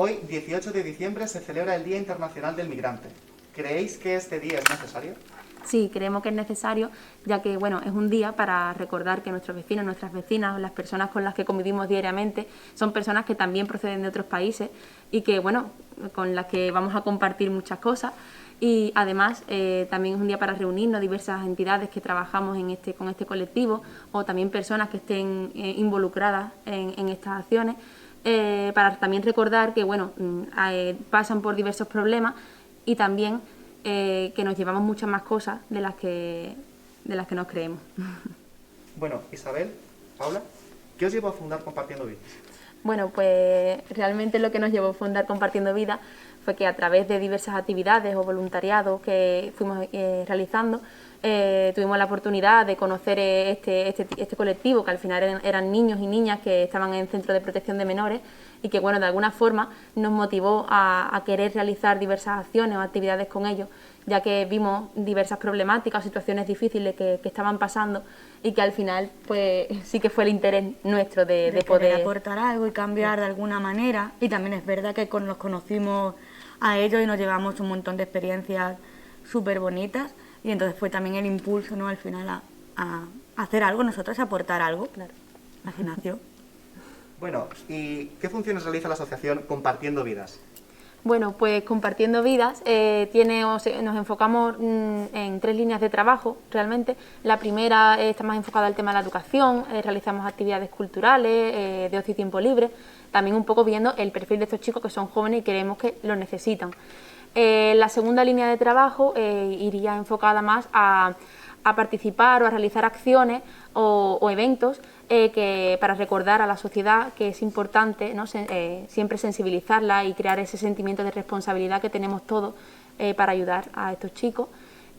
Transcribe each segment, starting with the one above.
Hoy, 18 de diciembre, se celebra el Día Internacional del Migrante. ¿Creéis que este día es necesario? Sí, creemos que es necesario, ya que bueno, es un día para recordar que nuestros vecinos, nuestras vecinas, las personas con las que convivimos diariamente, son personas que también proceden de otros países y que bueno, con las que vamos a compartir muchas cosas. Y además también es un día para reunirnos diversas entidades que trabajamos con este colectivo, o también personas que estén involucradas en estas acciones, para también recordar que bueno, pasan por diversos problemas y también que nos llevamos muchas más cosas de las que nos creemos. Bueno, Isabel, Paula, ¿qué os llevó a fundar Compartiendo Vidas? Bueno, pues realmente lo que nos llevó a fundar Compartiendo Vida fue que a través de diversas actividades o voluntariados que fuimos realizando, tuvimos la oportunidad de conocer este colectivo, que al final eran niños y niñas que estaban en centros de protección de menores y que bueno, de alguna forma nos motivó a querer realizar diversas acciones o actividades con ellos, ya que vimos diversas problemáticas o situaciones difíciles que estaban pasando y que al final pues sí que fue el interés nuestro de poder aportar algo y cambiar de alguna manera. Y también es verdad que los conocimos a ellos y nos llevamos un montón de experiencias súper bonitas, y entonces fue también el impulso, ¿no?, al final a hacer algo, nosotros a aportar algo. Claro. Así nació. Bueno, ¿y qué funciones realiza la asociación Compartiendo Vidas? Bueno, pues Compartiendo Vidas nos enfocamos en 3 líneas de trabajo, realmente. La primera está más enfocada al tema de la educación, realizamos actividades culturales, de ocio y tiempo libre, también un poco viendo el perfil de estos chicos que son jóvenes y creemos que lo necesitan. La segunda línea de trabajo iría enfocada más a participar o a realizar acciones o eventos para recordar a la sociedad que es importante, ¿no?, siempre sensibilizarla y crear ese sentimiento de responsabilidad que tenemos todos para ayudar a estos chicos.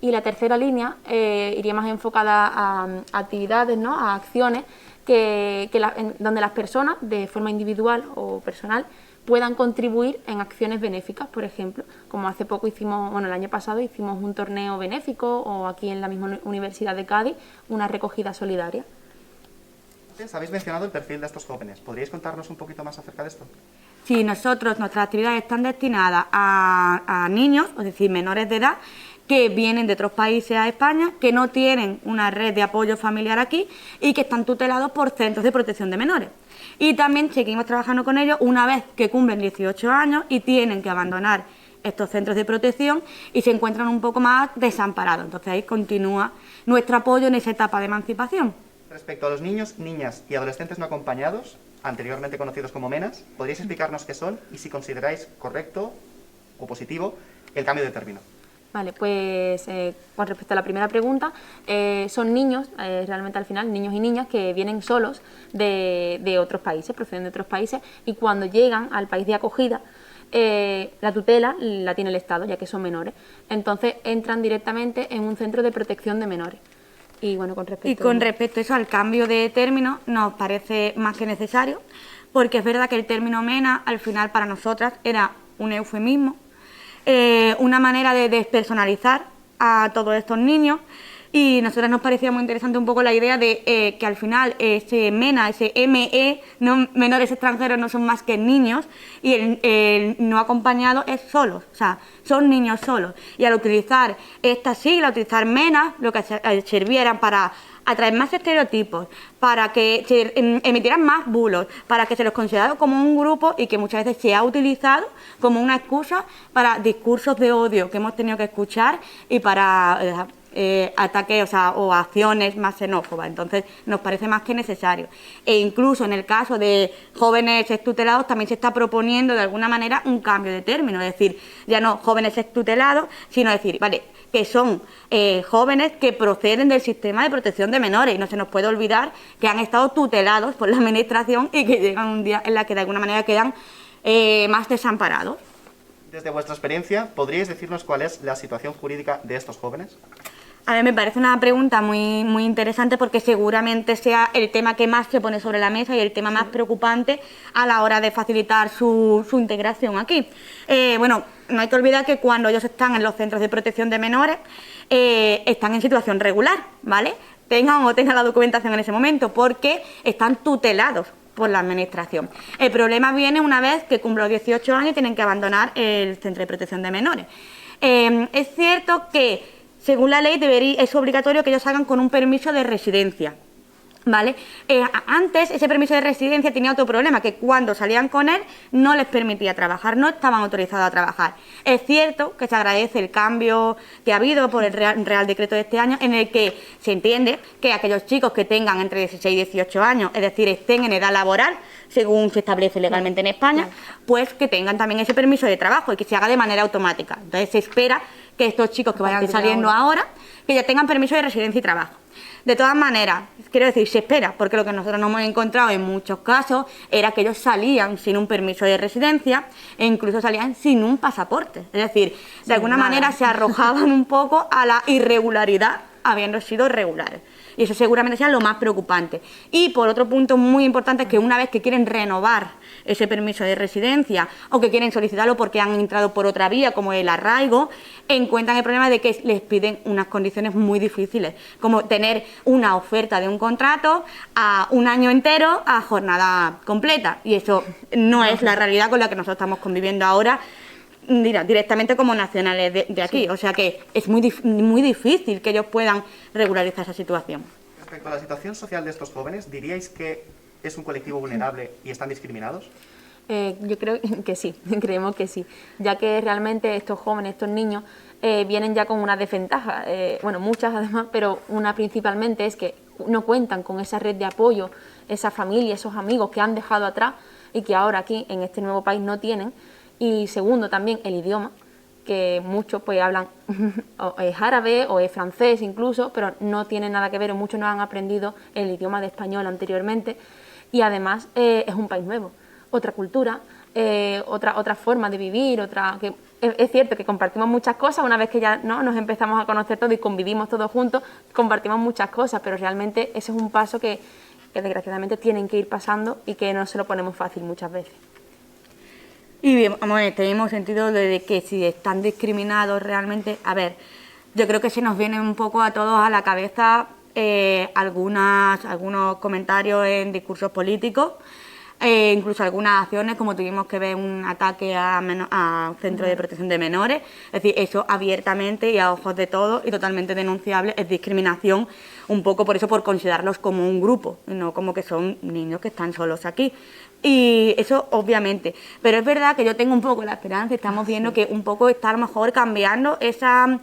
Y la tercera línea iría más enfocada a actividades, ¿no?, a acciones donde las personas, de forma individual o personal, puedan contribuir en acciones benéficas, por ejemplo, como hace poco el año pasado hicimos un torneo benéfico, o aquí en la misma Universidad de Cádiz, una recogida solidaria. Antes habéis mencionado el perfil de estos jóvenes. ¿Podríais contarnos un poquito más acerca de esto? Sí, nuestras actividades están destinadas a niños, es decir, menores de edad, que vienen de otros países a España, que no tienen una red de apoyo familiar aquí y que están tutelados por centros de protección de menores. Y también seguimos trabajando con ellos una vez que cumplen 18 años y tienen que abandonar estos centros de protección y se encuentran un poco más desamparados. Entonces ahí continúa nuestro apoyo en esa etapa de emancipación. Respecto a los niños, niñas y adolescentes no acompañados, anteriormente conocidos como MENAs, ¿podríais explicarnos qué son y si consideráis correcto o positivo el cambio de término? Vale, pues con respecto a la primera pregunta, son niños, realmente al final, niños y niñas que vienen solos de otros países, proceden de otros países, y cuando llegan al país de acogida, la tutela la tiene el Estado, ya que son menores. Entonces entran directamente en un centro de protección de menores. Y bueno, con respecto a eso, al cambio de término, nos parece más que necesario, porque es verdad que el término MENA, al final, para nosotras, era un eufemismo, una manera de despersonalizar a todos estos niños, y a nosotras nos parecía muy interesante un poco la idea de que al final ese MENA, ese ME, no, menores extranjeros, no son más que niños, y el no acompañado es solos, o sea, son niños solos. Y al utilizar esta sigla, utilizar MENA, lo que servía era para atraer más estereotipos, para que se emitieran más bulos, para que se los considerara como un grupo, y que muchas veces se ha utilizado como una excusa para discursos de odio que hemos tenido que escuchar y para ataques o acciones más xenófobas. Entonces nos parece más que necesario, e incluso en el caso de jóvenes extutelados también se está proponiendo de alguna manera un cambio de término, es decir, ya no jóvenes extutelados, sino decir, vale, que son jóvenes que proceden del sistema de protección de menores, y no se nos puede olvidar que han estado tutelados por la administración y que llegan un día en la que de alguna manera quedan más desamparados. Desde vuestra experiencia, ¿podríais decirnos cuál es la situación jurídica de estos jóvenes? A mí me parece una pregunta muy, muy interesante, porque seguramente sea el tema que más se pone sobre la mesa y el tema más preocupante a la hora de facilitar su integración aquí. Bueno, no hay que olvidar que cuando ellos están en los centros de protección de menores, están en situación regular, ¿vale? Tengan o no tengan la documentación en ese momento, porque están tutelados por la administración. El problema viene una vez que cumplen los 18 años y tienen que abandonar el centro de protección de menores. Es cierto que, según la ley, es obligatorio que ellos salgan con un permiso de residencia, ¿vale? Antes ese permiso de residencia tenía otro problema, que cuando salían con él no les permitía trabajar, no estaban autorizados a trabajar. Es cierto que se agradece el cambio que ha habido por el Real Decreto de este año, en el que se entiende que aquellos chicos que tengan entre 16 y 18 años, es decir, estén en edad laboral, según se establece legalmente en España, pues que tengan también ese permiso de trabajo y que se haga de manera automática. Entonces se espera que estos chicos que vayan saliendo ahora, que ya tengan permiso de residencia y trabajo. De todas maneras, quiero decir, se espera, porque lo que nosotros nos hemos encontrado en muchos casos era que ellos salían sin un permiso de residencia e incluso salían sin un pasaporte. Es decir, de alguna manera se arrojaban un poco a la irregularidad habiendo sido regulares. Y eso seguramente sea lo más preocupante. Y por otro punto muy importante es que una vez que quieren renovar ese permiso de residencia o que quieren solicitarlo porque han entrado por otra vía, como el arraigo, encuentran el problema de que les piden unas condiciones muy difíciles, como tener una oferta de un contrato a un año entero a jornada completa. Y eso no es la realidad con la que nosotros estamos conviviendo ahora, directamente como nacionales de aquí. O sea que es muy difícil que ellos puedan regularizar esa situación. Respecto a la situación social de estos jóvenes, ¿diríais que es un colectivo vulnerable y están discriminados? Yo creo que sí, creemos que sí, ya que realmente estos jóvenes, estos niños, vienen ya con una desventaja, bueno, muchas además, pero una principalmente es que no cuentan con esa red de apoyo, esa familia, esos amigos que han dejado atrás y que ahora aquí en este nuevo país no tienen. Y segundo, también el idioma, que muchos pues hablan o es árabe o es francés incluso, pero no tiene nada que ver, o muchos no han aprendido el idioma de español anteriormente. Y además es un país nuevo, otra cultura, otra forma de vivir, es cierto que compartimos muchas cosas, una vez que ya ¿no? nos empezamos a conocer todos y convivimos todos juntos, compartimos muchas cosas, pero realmente ese es un paso que desgraciadamente tienen que ir pasando y que no se lo ponemos fácil muchas veces. Y bien, tenemos sentido de que si están discriminados realmente, a ver, yo creo que se nos viene un poco a todos a la cabeza algunos comentarios en discursos políticos, incluso algunas acciones, como tuvimos que ver un ataque a un centro de protección de menores. Es decir, eso abiertamente y a ojos de todos y totalmente denunciable, es discriminación, un poco por eso, por considerarlos como un grupo, y no como que son niños que están solos aquí. Y eso obviamente, pero es verdad que yo tengo un poco la esperanza, estamos viendo que un poco está a lo mejor cambiando esa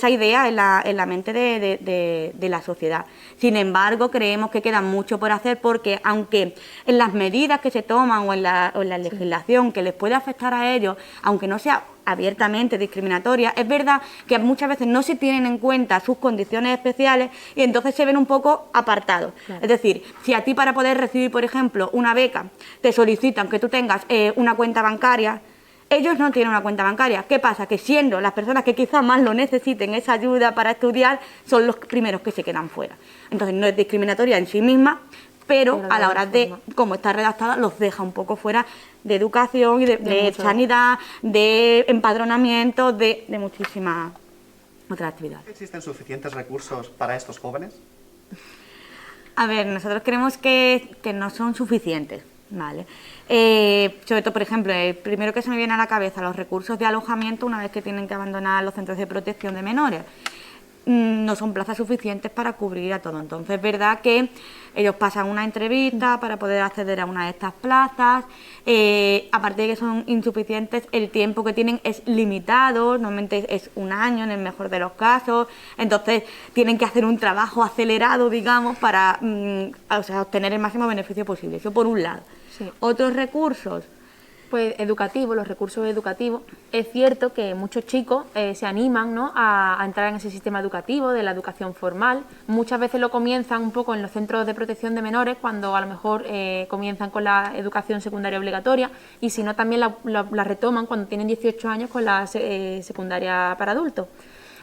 idea en la mente de la sociedad. Sin embargo, creemos que queda mucho por hacer, porque aunque en las medidas que se toman o en la legislación que les puede afectar a ellos, aunque no sea abiertamente discriminatoria, es verdad que muchas veces no se tienen en cuenta sus condiciones especiales y entonces se ven un poco apartados. Claro. Es decir, si a ti para poder recibir, por ejemplo, una beca, te solicitan que tú tengas una cuenta bancaria, ellos no tienen una cuenta bancaria. ¿Qué pasa? Que siendo las personas que quizás más lo necesiten, esa ayuda para estudiar, son los primeros que se quedan fuera. Entonces no es discriminatoria en sí misma, pero a la hora de cómo está redactada los deja un poco fuera de educación y de sanidad, de empadronamiento, de muchísimas otras actividades. ¿Existen suficientes recursos para estos jóvenes? A ver, nosotros creemos que no son suficientes, ¿vale? Sobre todo, por ejemplo, el primero que se me viene a la cabeza, los recursos de alojamiento una vez que tienen que abandonar los centros de protección de menores. No son plazas suficientes para cubrir a todo. Entonces es verdad que ellos pasan una entrevista para poder acceder a una de estas plazas, aparte de que son insuficientes, el tiempo que tienen es limitado, normalmente es un año en el mejor de los casos, entonces tienen que hacer un trabajo acelerado, digamos, para obtener el máximo beneficio posible. Eso por un lado. Sí. Otros recursos, pues educativos, los recursos educativos. Es cierto que muchos chicos se animan, ¿no?, a entrar en ese sistema educativo de la educación formal. Muchas veces lo comienzan un poco en los centros de protección de menores, cuando a lo mejor comienzan con la educación secundaria obligatoria, y si no también la retoman cuando tienen 18 años con la secundaria para adultos.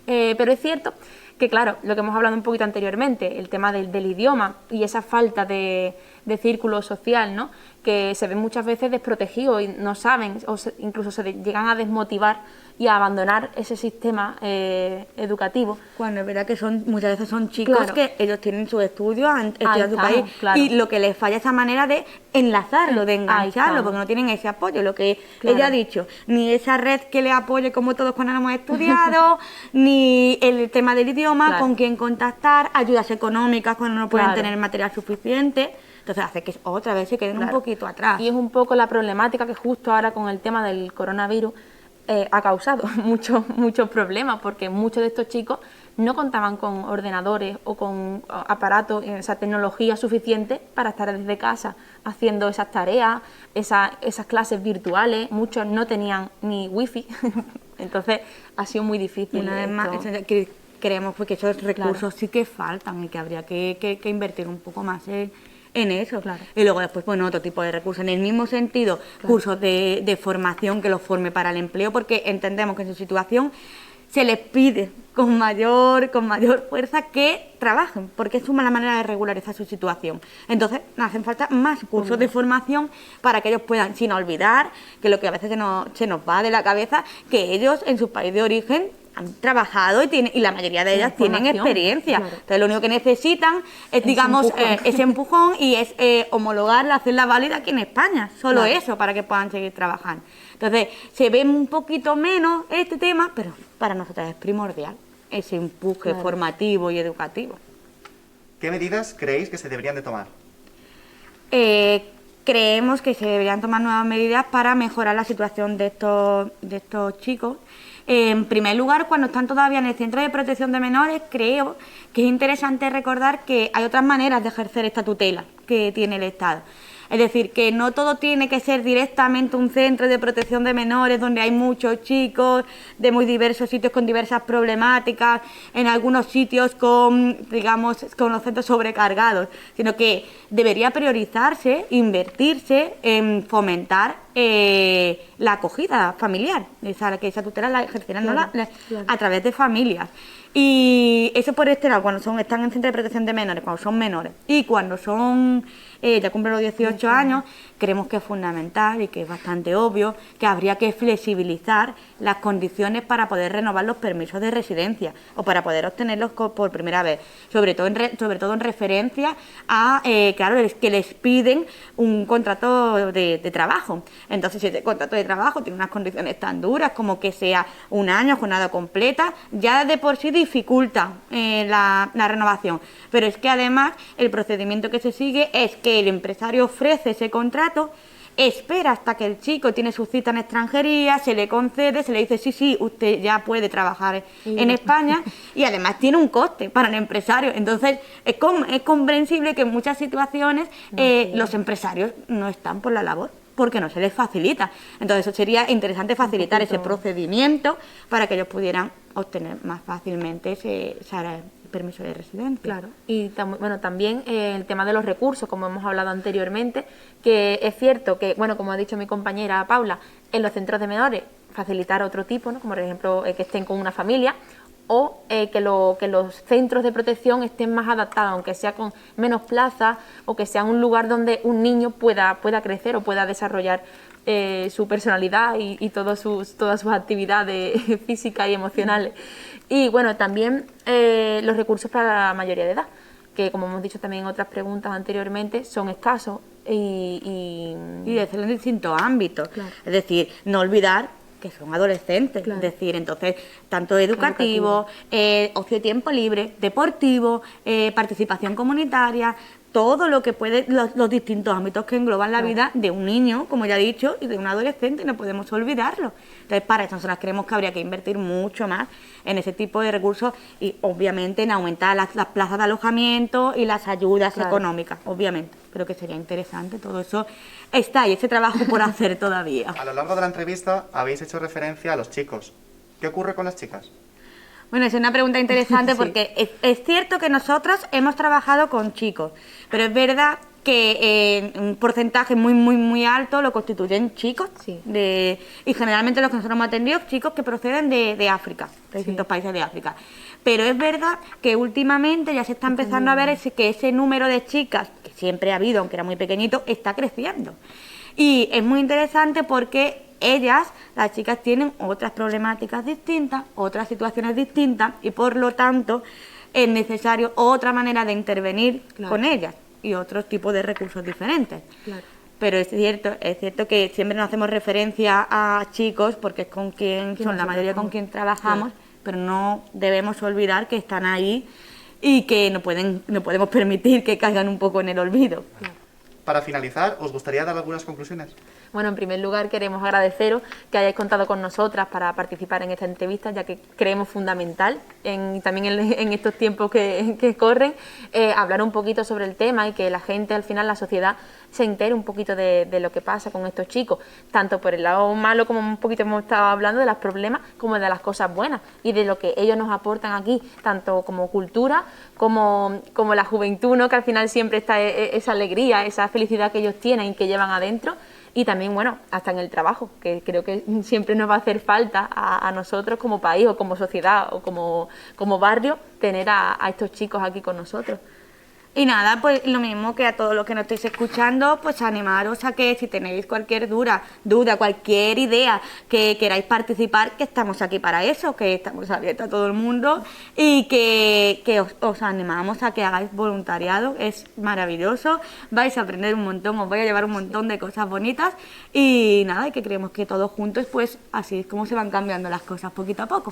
Pero es cierto que, claro, lo que hemos hablado un poquito anteriormente, el tema del idioma y esa falta de de círculo social, ¿no? Que se ven muchas veces desprotegidos y no saben, incluso se llegan a desmotivar y a abandonar ese sistema educativo. Cuando es verdad que muchas veces son chicos Claro. que ellos tienen sus estudios, han estudiado en su estamos, país, claro. y lo que les falla es esa manera de enlazarlo, de Ahí engancharlo, estamos. porque no tienen ese apoyo, lo que Claro. ella ha dicho, ni esa red que le apoye como todos cuando hemos estudiado, ni el tema del idioma, Claro. con quién contactar, ayudas económicas cuando no pueden Claro. tener material suficiente, entonces hace que otra vez se queden un Claro. poquito atrás. Y es un poco la problemática que justo ahora con el tema del coronavirus ha causado muchos problemas, porque muchos de estos chicos no contaban con ordenadores o con aparatos, esa tecnología suficiente para estar desde casa haciendo esas tareas, esas clases virtuales. Muchos no tenían ni wifi, entonces ha sido muy difícil. Una vez más, esto. que creemos pues, que esos recursos Claro. sí que faltan y que habría que invertir un poco más en eso. Claro. Y luego después, bueno, otro tipo de recursos. En el mismo sentido, cursos de formación que los forme para el empleo, porque entendemos que en su situación se les pide con mayor fuerza que trabajen, porque es la manera de regularizar su situación. Entonces, hacen falta más cursos de formación para que ellos puedan, sin olvidar que lo que a veces se nos va de la cabeza, que ellos en su país de origen han trabajado y la mayoría de ellas tienen Formación, experiencia. claro. Entonces, lo único que necesitan es, digamos, empujón. ese empujón y es homologarla, hacerla válida aquí en España. Solo Claro. eso, para que puedan seguir trabajando. Entonces, se ve un poquito menos este tema, pero para nosotras es primordial ese empuje Claro. formativo y educativo. ¿Qué medidas creéis que se deberían de tomar? Creemos que se deberían tomar nuevas medidas para mejorar la situación de estos chicos. En primer lugar, cuando están todavía en el centro de protección de menores, creo que es interesante recordar que hay otras maneras de ejercer esta tutela que tiene el Estado. Es decir, que no todo tiene que ser directamente un centro de protección de menores donde hay muchos chicos de muy diversos sitios con diversas problemáticas, en algunos sitios con los centros sobrecargados, sino que debería priorizarse, invertirse en fomentar la acogida familiar, que esa tutela la ejercerán Claro. a través de familias. Y eso por este lado, cuando están en centro de protección de menores, cuando son menores, y cuando son ya cumplen los 18 años, creemos que es fundamental y que es bastante obvio que habría que flexibilizar las condiciones para poder renovar los permisos de residencia o para poder obtenerlos por primera vez, sobre todo en referencia a, claro, que les piden un contrato de trabajo. Entonces, si ese contrato de trabajo tiene unas condiciones tan duras como que sea un año, jornada completa, ya de por sí dificulta la renovación. Pero es que además el procedimiento que se sigue es que el empresario ofrece ese contrato, espera hasta que el chico tiene su cita en extranjería, se le concede, se le dice sí, usted ya puede trabajar en España, y además tiene un coste para el empresario. Entonces es comprensible que en muchas situaciones los empresarios no están por la labor, porque no se les facilita. Entonces eso sería interesante facilitar ese procedimiento para que ellos pudieran obtener más fácilmente ese permiso de residencia. Claro, y también el tema de los recursos, como hemos hablado anteriormente, que es cierto que, bueno, como ha dicho mi compañera Paula, en los centros de menores facilitar otro tipo, ¿no? Como por ejemplo que estén con una familia, o que los centros de protección estén más adaptados, aunque sea con menos plazas, o que sea un lugar donde un niño pueda crecer o pueda desarrollar su personalidad y todas sus actividades físicas y emocionales. Y bueno, también los recursos para la mayoría de edad, que como hemos dicho también en otras preguntas anteriormente, son escasos y de hacerlo en distintos ámbitos. Claro. Es decir, no olvidar que son adolescentes, Claro. es decir, entonces, tanto educativo, ocio y tiempo libre, deportivo, participación comunitaria, todo lo que puede, los distintos ámbitos que engloban la vida de un niño, como ya he dicho, y de un adolescente, y no podemos olvidarlo. Entonces, para eso nosotros creemos que habría que invertir mucho más en ese tipo de recursos y, obviamente, en aumentar las plazas de alojamiento y las ayudas económicas, obviamente. Creo que sería interesante, todo eso está ahí, ese trabajo por hacer todavía. A lo largo de la entrevista habéis hecho referencia a los chicos. ¿Qué ocurre con las chicas? Bueno, es una pregunta interesante Sí. porque es cierto que nosotros hemos trabajado con chicos, pero es verdad que un porcentaje muy alto lo constituyen chicos, Sí. y generalmente los que nosotros hemos atendido, chicos que proceden de África, de distintos países de África. Pero es verdad que últimamente ya se está empezando a ver que ese número de chicas, que siempre ha habido, aunque era muy pequeñito, está creciendo. Y es muy interesante porque ellas, las chicas, tienen otras problemáticas distintas, otras situaciones distintas y por lo tanto es necesario otra manera de intervenir con ellas y otros tipos de recursos diferentes. Claro. Pero es cierto que siempre nos hacemos referencia a chicos porque es con quien son la mayoría con quien trabajamos, pero no debemos olvidar que están ahí y que no podemos permitir que caigan un poco en el olvido. Para finalizar, ¿os gustaría dar algunas conclusiones? Bueno, en primer lugar queremos agradeceros que hayáis contado con nosotras para participar en esta entrevista, ya que creemos fundamental, también en estos tiempos que corren, hablar un poquito sobre el tema y que la gente, al final, la sociedad, se entere un poquito de lo que pasa con estos chicos, tanto por el lado malo, como un poquito hemos estado hablando, de los problemas, como de las cosas buenas y de lo que ellos nos aportan aquí, tanto como cultura, como la juventud, ¿no? Que al final siempre está esa alegría, esa felicidad que ellos tienen y que llevan adentro. Y también, bueno, hasta en el trabajo, que creo que siempre nos va a hacer falta a nosotros como país o como sociedad o como barrio tener a estos chicos aquí con nosotros. Y nada, pues lo mismo que a todos los que nos estéis escuchando, pues animaros a que si tenéis cualquier duda, cualquier idea, que queráis participar, que estamos aquí para eso, que estamos abiertos a todo el mundo y que os animamos a que hagáis voluntariado, es maravilloso, vais a aprender un montón, os vais a llevar un montón de cosas bonitas y nada, y que creemos que todos juntos, pues así es como se van cambiando las cosas poquito a poco.